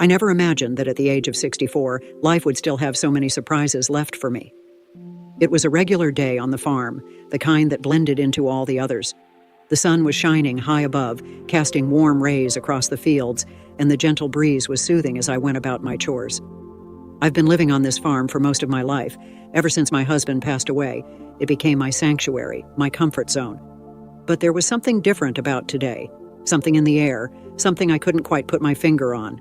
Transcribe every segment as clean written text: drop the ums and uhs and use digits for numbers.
I never imagined that at the age of 64, life would still have so many surprises left for me. It was a regular day on the farm, the kind that blended into all the others. The sun was shining high above, casting warm rays across the fields, and the gentle breeze was soothing as I went about my chores. I've been living on this farm for most of my life. Ever since my husband passed away, it became my sanctuary, my comfort zone. But there was something different about today, something in the air, something I couldn't quite put my finger on.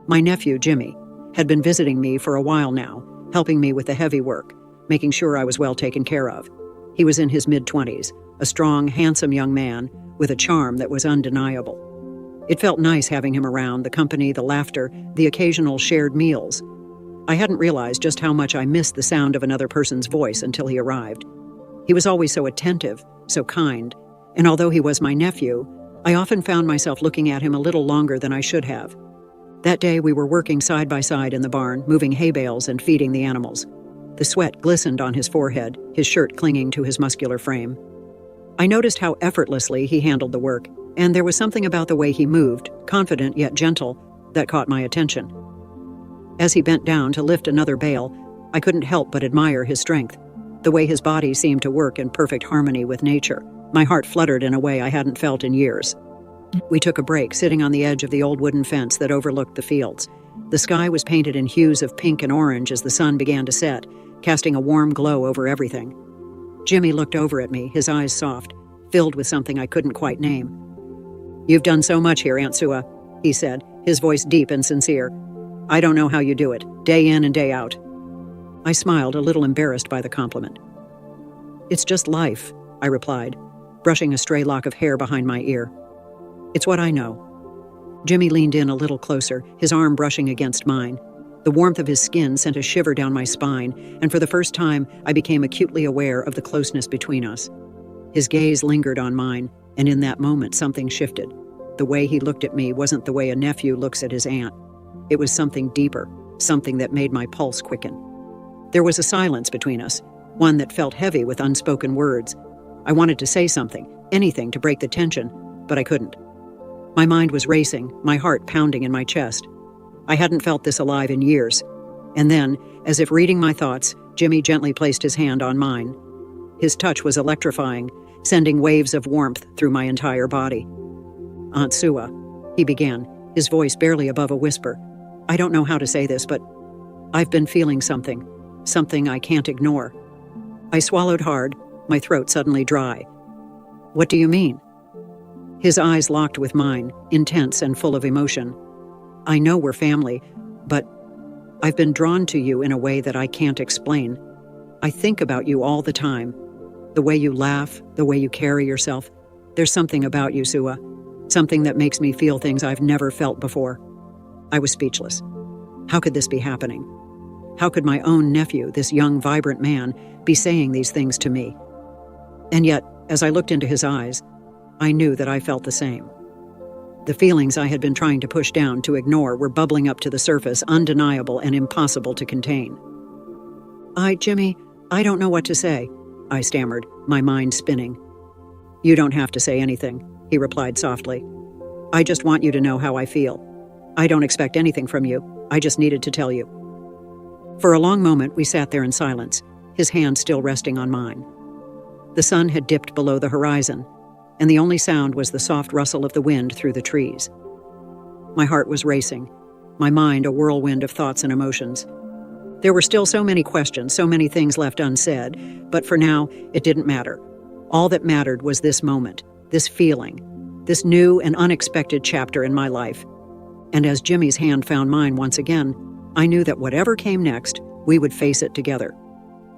My nephew, Jimmy, had been visiting me for a while now, helping me with the heavy work, making sure I was well taken care of. He was in his mid-20s, a strong, handsome young man with a charm that was undeniable. It felt nice having him around, the company, the laughter, the occasional shared meals. I hadn't realized just how much I missed the sound of another person's voice until he arrived. He was always so attentive, so kind, and although he was my nephew, I often found myself looking at him a little longer than I should have. That day we were working side by side in the barn, moving hay bales and feeding the animals. The sweat glistened on his forehead, his shirt clinging to his muscular frame. I noticed how effortlessly he handled the work, and there was something about the way he moved, confident yet gentle, that caught my attention. As he bent down to lift another bale, I couldn't help but admire his strength, the way his body seemed to work in perfect harmony with nature. My heart fluttered in a way I hadn't felt in years. We took a break, sitting on the edge of the old wooden fence that overlooked the fields. The sky was painted in hues of pink and orange as the sun began to set, casting a warm glow over everything. Jimmy looked over at me, his eyes soft, filled with something I couldn't quite name. "You've done so much here, Aunt Sua," he said, his voice deep and sincere. "I don't know how you do it, day in and day out." I smiled, a little embarrassed by the compliment. "It's just life," I replied, brushing a stray lock of hair behind my ear. "It's what I know." Jimmy leaned in a little closer, his arm brushing against mine. The warmth of his skin sent a shiver down my spine, and for the first time, I became acutely aware of the closeness between us. His gaze lingered on mine, and in that moment something shifted. The way he looked at me wasn't the way a nephew looks at his aunt. It was something deeper, something that made my pulse quicken. There was a silence between us, one that felt heavy with unspoken words. I wanted to say something, anything to break the tension, but I couldn't. My mind was racing, my heart pounding in my chest. I hadn't felt this alive in years. And then, as if reading my thoughts, Jimmy gently placed his hand on mine. His touch was electrifying, sending waves of warmth through my entire body. "Aunt Sua," he began, his voice barely above a whisper. "I don't know how to say this, but I've been feeling something I can't ignore." I swallowed hard, my throat suddenly dry. "What do you mean?" His eyes locked with mine, intense and full of emotion. "I know we're family, but I've been drawn to you in a way that I can't explain. I think about you all the time. The way you laugh, the way you carry yourself. There's something about you, Sua. Something that makes me feel things I've never felt before." I was speechless. How could this be happening? How could my own nephew, this young, vibrant man, be saying these things to me? And yet, as I looked into his eyes, I knew that I felt the same. The feelings I had been trying to push down, to ignore, were bubbling up to the surface, undeniable and impossible to contain. Jimmy, I don't know what to say," I stammered, my mind spinning. "You don't have to say anything," he replied softly. "I just want you to know how I feel. I don't expect anything from you. I just needed to tell you." For a long moment, we sat there in silence, his hand still resting on mine. The sun had dipped below the horizon, and the only sound was the soft rustle of the wind through the trees. My heart was racing, my mind a whirlwind of thoughts and emotions. There were still so many questions, so many things left unsaid, but for now, it didn't matter. All that mattered was this moment, this feeling, this new and unexpected chapter in my life. And as Jimmy's hand found mine once again, I knew that whatever came next, we would face it together.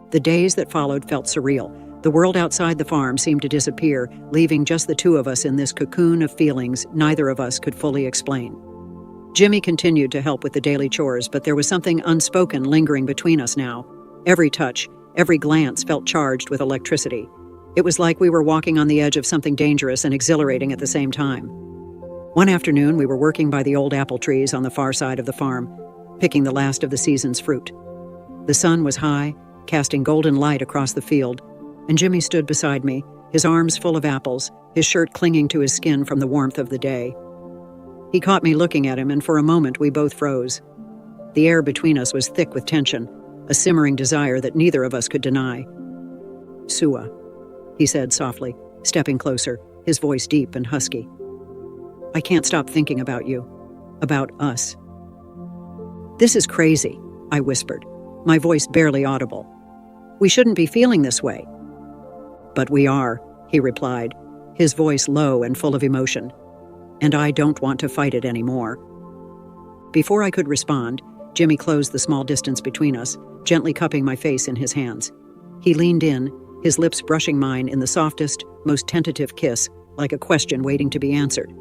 The days that followed felt surreal. The world outside the farm seemed to disappear, leaving just the two of us in this cocoon of feelings neither of us could fully explain. Jimmy continued to help with the daily chores, but there was something unspoken lingering between us now. Every touch, every glance felt charged with electricity. It was like we were walking on the edge of something dangerous and exhilarating at the same time. One afternoon, we were working by the old apple trees on the far side of the farm, picking the last of the season's fruit. The sun was high, casting golden light across the field, and Jimmy stood beside me, his arms full of apples, his shirt clinging to his skin from the warmth of the day. He caught me looking at him, and for a moment we both froze. The air between us was thick with tension, a simmering desire that neither of us could deny. "Sua," he said softly, stepping closer, his voice deep and husky. "I can't stop thinking about you. About us." "This is crazy," I whispered, my voice barely audible. "We shouldn't be feeling this way." "But we are," he replied, his voice low and full of emotion. "And I don't want to fight it anymore." Before I could respond, Jimmy closed the small distance between us, gently cupping my face in his hands. He leaned in, his lips brushing mine in the softest, most tentative kiss, like a question waiting to be answered.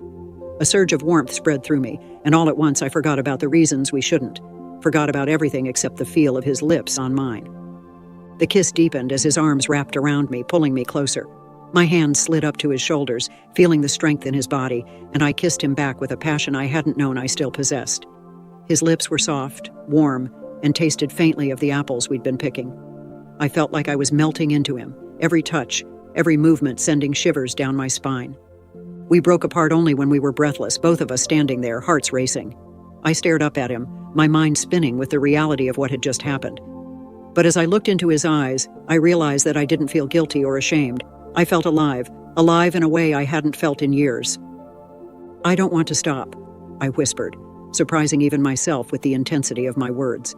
A surge of warmth spread through me, and all at once I forgot about the reasons we shouldn't, forgot about everything except the feel of his lips on mine. The kiss deepened as his arms wrapped around me, pulling me closer. My hand slid up to his shoulders, feeling the strength in his body, and I kissed him back with a passion I hadn't known I still possessed. His lips were soft, warm, and tasted faintly of the apples we'd been picking. I felt like I was melting into him, every touch, every movement sending shivers down my spine. We broke apart only when we were breathless, both of us standing there, hearts racing. I stared up at him, my mind spinning with the reality of what had just happened. But as I looked into his eyes, I realized that I didn't feel guilty or ashamed. I felt alive in a way I hadn't felt in years. "I don't want to stop," I whispered, surprising even myself with the intensity of my words.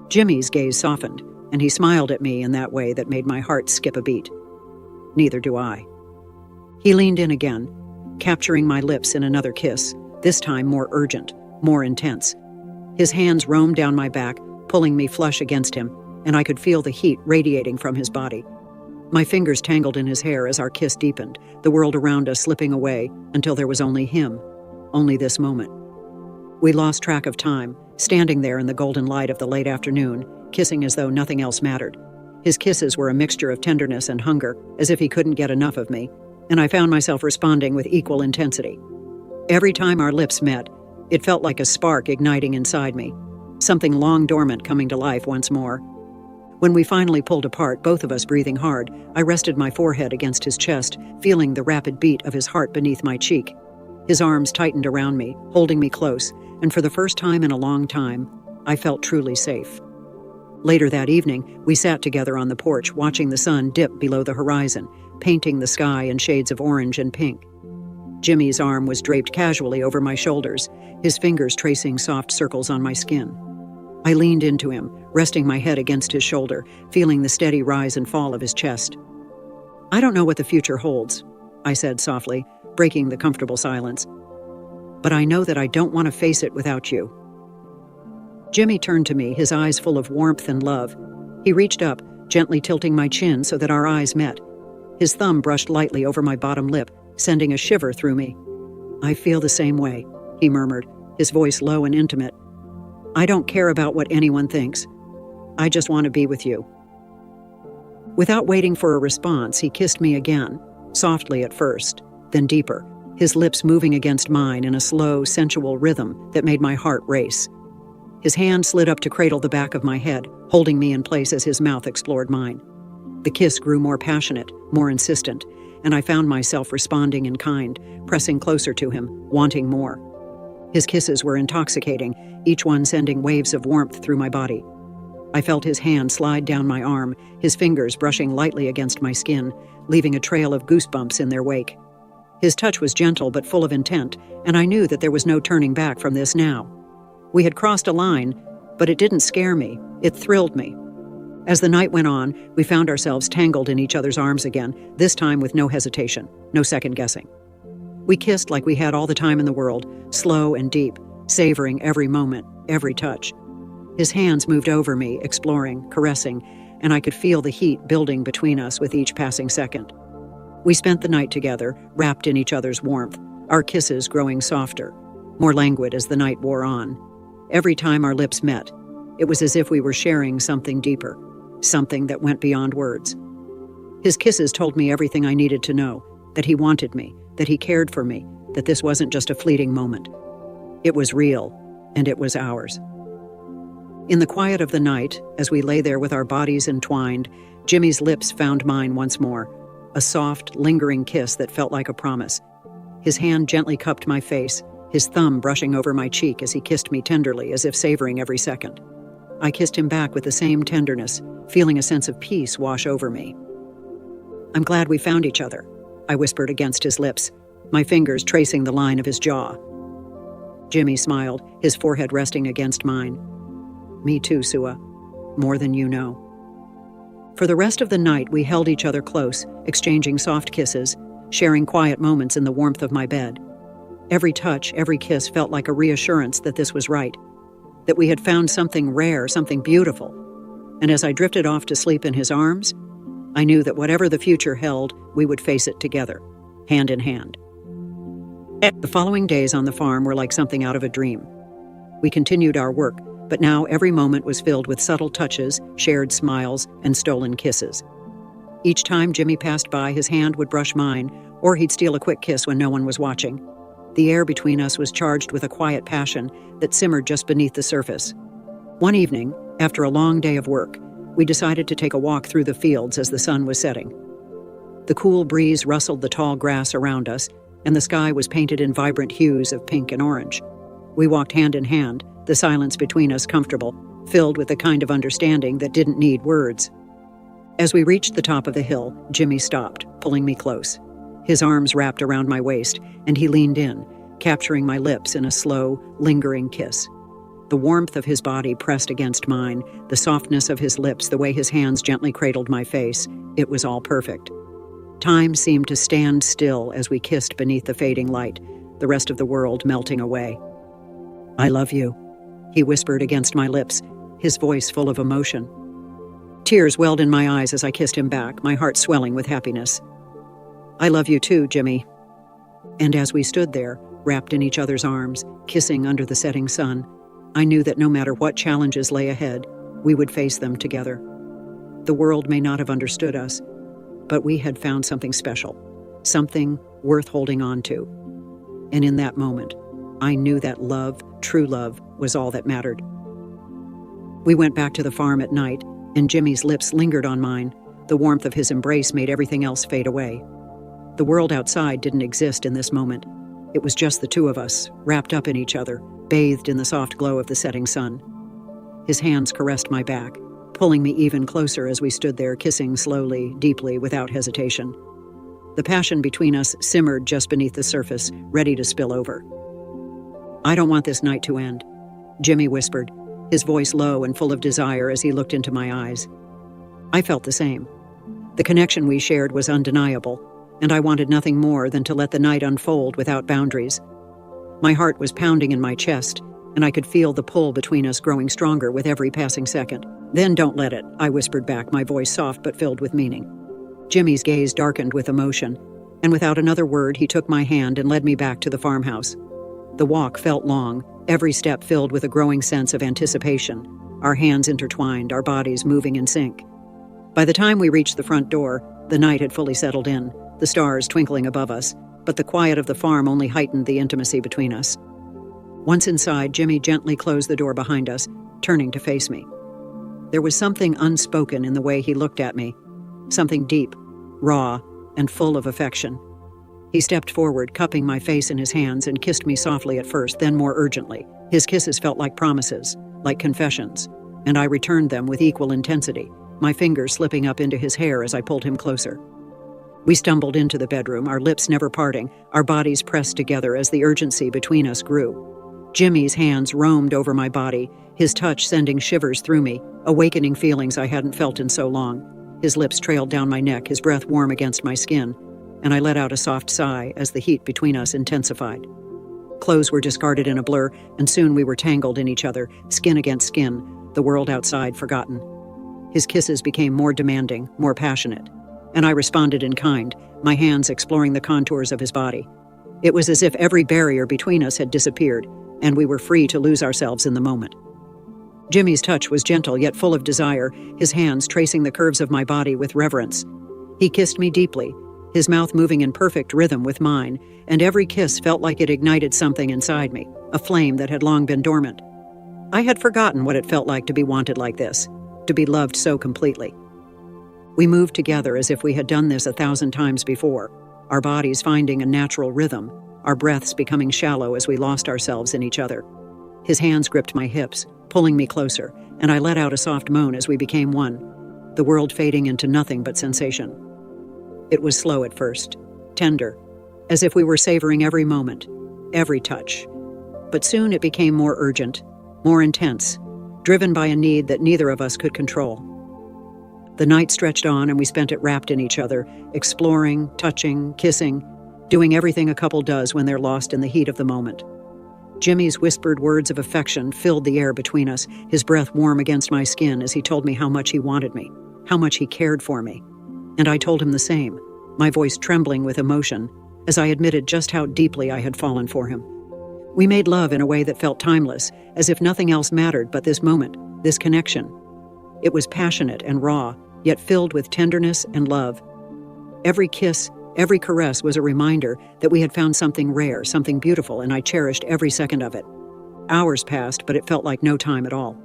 Jimmy's gaze softened, and he smiled at me in that way that made my heart skip a beat. "Neither do I." He leaned in again, capturing my lips in another kiss, this time more urgent, more intense. His hands roamed down my back, pulling me flush against him, and I could feel the heat radiating from his body. My fingers tangled in his hair as our kiss deepened, the world around us slipping away until there was only him, only this moment. We lost track of time, standing there in the golden light of the late afternoon, kissing as though nothing else mattered. His kisses were a mixture of tenderness and hunger, as if he couldn't get enough of me, and I found myself responding with equal intensity. Every time our lips met, it felt like a spark igniting inside me, something long dormant coming to life once more. When we finally pulled apart, both of us breathing hard, I rested my forehead against his chest, feeling the rapid beat of his heart beneath my cheek. His arms tightened around me, holding me close, and for the first time in a long time, I felt truly safe. Later that evening, we sat together on the porch, watching the sun dip below the horizon, painting the sky in shades of orange and pink. Jimmy's arm was draped casually over my shoulders, his fingers tracing soft circles on my skin. I leaned into him, resting my head against his shoulder, feeling the steady rise and fall of his chest. "I don't know what the future holds," I said softly, breaking the comfortable silence. "But I know that I don't want to face it without you." Jimmy turned to me, his eyes full of warmth and love. He reached up, gently tilting my chin so that our eyes met. His thumb brushed lightly over my bottom lip, sending a shiver through me. "I feel the same way," he murmured, his voice low and intimate. "I don't care about what anyone thinks. I just want to be with you." Without waiting for a response, he kissed me again, softly at first, then deeper, his lips moving against mine in a slow, sensual rhythm that made my heart race. His hand slid up to cradle the back of my head, holding me in place as his mouth explored mine. The kiss grew more passionate, more insistent, and I found myself responding in kind, pressing closer to him, wanting more. His kisses were intoxicating, each one sending waves of warmth through my body. I felt his hand slide down my arm, his fingers brushing lightly against my skin, leaving a trail of goosebumps in their wake. His touch was gentle but full of intent, and I knew that there was no turning back from this now. We had crossed a line, but it didn't scare me, it thrilled me. As the night went on, we found ourselves tangled in each other's arms again, this time with no hesitation, no second guessing. We kissed like we had all the time in the world, slow and deep, savoring every moment, every touch. His hands moved over me, exploring, caressing, and I could feel the heat building between us with each passing second. We spent the night together, wrapped in each other's warmth, our kisses growing softer, more languid as the night wore on. Every time our lips met, it was as if we were sharing something deeper, something that went beyond words. His kisses told me everything I needed to know, that he wanted me, that he cared for me, that this wasn't just a fleeting moment. It was real, and it was ours. In the quiet of the night, as we lay there with our bodies entwined, Jimmy's lips found mine once more, a soft, lingering kiss that felt like a promise. His hand gently cupped my face, his thumb brushing over my cheek as he kissed me tenderly, as if savoring every second. I kissed him back with the same tenderness, feeling a sense of peace wash over me. "I'm glad we found each other," I whispered against his lips, my fingers tracing the line of his jaw. Jimmy smiled, his forehead resting against mine. "Me too, Sua. More than you know." For the rest of the night, we held each other close, exchanging soft kisses, sharing quiet moments in the warmth of my bed. Every touch, every kiss felt like a reassurance that this was right, that we had found something rare, something beautiful. And as I drifted off to sleep in his arms, I knew that whatever the future held, we would face it together, hand in hand. The following days on the farm were like something out of a dream. We continued our work, but now every moment was filled with subtle touches, shared smiles, and stolen kisses. Each time Jimmy passed by, his hand would brush mine, or he'd steal a quick kiss when no one was watching. The air between us was charged with a quiet passion that simmered just beneath the surface. One evening, after a long day of work, we decided to take a walk through the fields as the sun was setting. The cool breeze rustled the tall grass around us, and the sky was painted in vibrant hues of pink and orange. We walked hand in hand, the silence between us comfortable, filled with the kind of understanding that didn't need words. As we reached the top of the hill, Jimmy stopped, pulling me close. His arms wrapped around my waist, and he leaned in, capturing my lips in a slow, lingering kiss. The warmth of his body pressed against mine, the softness of his lips, the way his hands gently cradled my face, it was all perfect. Time seemed to stand still as we kissed beneath the fading light, the rest of the world melting away. "I love you," he whispered against my lips, his voice full of emotion. Tears welled in my eyes as I kissed him back, my heart swelling with happiness. "I love you too, Jimmy." And as we stood there, wrapped in each other's arms, kissing under the setting sun, I knew that no matter what challenges lay ahead, we would face them together. The world may not have understood us, but we had found something special, something worth holding on to. And in that moment, I knew that love, true love, was all that mattered. We went back to the farm at night, and Jimmy's lips lingered on mine. The warmth of his embrace made everything else fade away. The world outside didn't exist in this moment. It was just the two of us, wrapped up in each other, bathed in the soft glow of the setting sun. His hands caressed my back, pulling me even closer as we stood there kissing slowly, deeply, without hesitation. The passion between us simmered just beneath the surface, ready to spill over. "I don't want this night to end," Jimmy whispered, his voice low and full of desire as he looked into my eyes. I felt the same. The connection we shared was undeniable, and I wanted nothing more than to let the night unfold without boundaries. My heart was pounding in my chest, and I could feel the pull between us growing stronger with every passing second. "Then don't let it," I whispered back, my voice soft but filled with meaning. Jimmy's gaze darkened with emotion, and without another word, he took my hand and led me back to the farmhouse. The walk felt long, every step filled with a growing sense of anticipation, our hands intertwined, our bodies moving in sync. By the time we reached the front door, the night had fully settled in, the stars twinkling above us, but the quiet of the farm only heightened the intimacy between us. Once inside, Jimmy gently closed the door behind us, turning to face me. There was something unspoken in the way he looked at me, something deep, raw, and full of affection. He stepped forward, cupping my face in his hands, and kissed me softly at first, then more urgently. His kisses felt like promises, like confessions, and I returned them with equal intensity, my fingers slipping up into his hair as I pulled him closer. We stumbled into the bedroom, our lips never parting, our bodies pressed together as the urgency between us grew. Jimmy's hands roamed over my body, his touch sending shivers through me, awakening feelings I hadn't felt in so long. His lips trailed down my neck, his breath warm against my skin, and I let out a soft sigh as the heat between us intensified. Clothes were discarded in a blur, and soon we were tangled in each other, skin against skin, the world outside forgotten. His kisses became more demanding, more passionate, and I responded in kind, my hands exploring the contours of his body. It was as if every barrier between us had disappeared, and we were free to lose ourselves in the moment. Jimmy's touch was gentle yet full of desire, his hands tracing the curves of my body with reverence. He kissed me deeply, his mouth moving in perfect rhythm with mine, and every kiss felt like it ignited something inside me, a flame that had long been dormant. I had forgotten what it felt like to be wanted like this, to be loved so completely. We moved together as if we had done this 1,000 times before, our bodies finding a natural rhythm, our breaths becoming shallow as we lost ourselves in each other. His hands gripped my hips, pulling me closer, and I let out a soft moan as we became one, the world fading into nothing but sensation. It was slow at first, tender, as if we were savoring every moment, every touch. But soon it became more urgent, more intense, driven by a need that neither of us could control. The night stretched on and we spent it wrapped in each other, exploring, touching, kissing, doing everything a couple does when they're lost in the heat of the moment. Jimmy's whispered words of affection filled the air between us, his breath warm against my skin as he told me how much he wanted me, how much he cared for me. And I told him the same, my voice trembling with emotion, as I admitted just how deeply I had fallen for him. We made love in a way that felt timeless, as if nothing else mattered but this moment, this connection. It was passionate and raw, yet filled with tenderness and love. Every kiss, every caress was a reminder that we had found something rare, something beautiful, and I cherished every second of it. Hours passed, but it felt like no time at all.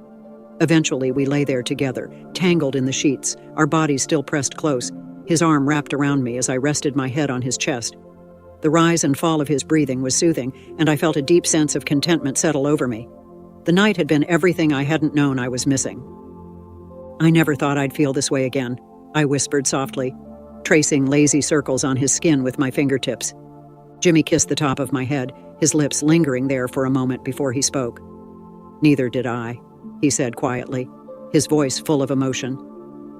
Eventually, we lay there together, tangled in the sheets, our bodies still pressed close, his arm wrapped around me as I rested my head on his chest. The rise and fall of his breathing was soothing, and I felt a deep sense of contentment settle over me. The night had been everything I hadn't known I was missing. "I never thought I'd feel this way again," I whispered softly, tracing lazy circles on his skin with my fingertips. Jimmy kissed the top of my head, his lips lingering there for a moment before he spoke. "Neither did I," he said quietly, his voice full of emotion.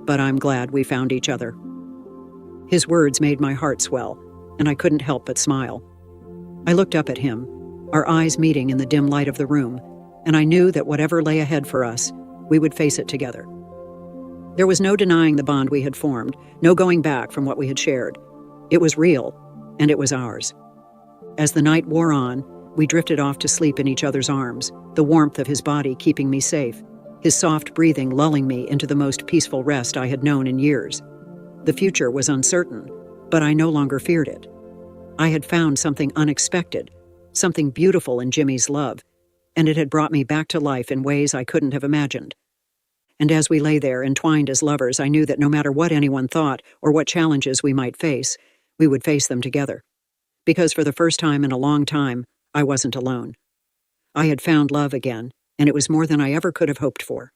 "But I'm glad we found each other." His words made my heart swell, and I couldn't help but smile. I looked up at him, our eyes meeting in the dim light of the room, and I knew that whatever lay ahead for us, we would face it together. There was no denying the bond we had formed, no going back from what we had shared. It was real, and it was ours. As the night wore on, we drifted off to sleep in each other's arms, the warmth of his body keeping me safe, his soft breathing lulling me into the most peaceful rest I had known in years. The future was uncertain, but I no longer feared it. I had found something unexpected, something beautiful in Jimmy's love, and it had brought me back to life in ways I couldn't have imagined. And as we lay there, entwined as lovers, I knew that no matter what anyone thought or what challenges we might face, we would face them together. Because for the first time in a long time, I wasn't alone. I had found love again, and it was more than I ever could have hoped for.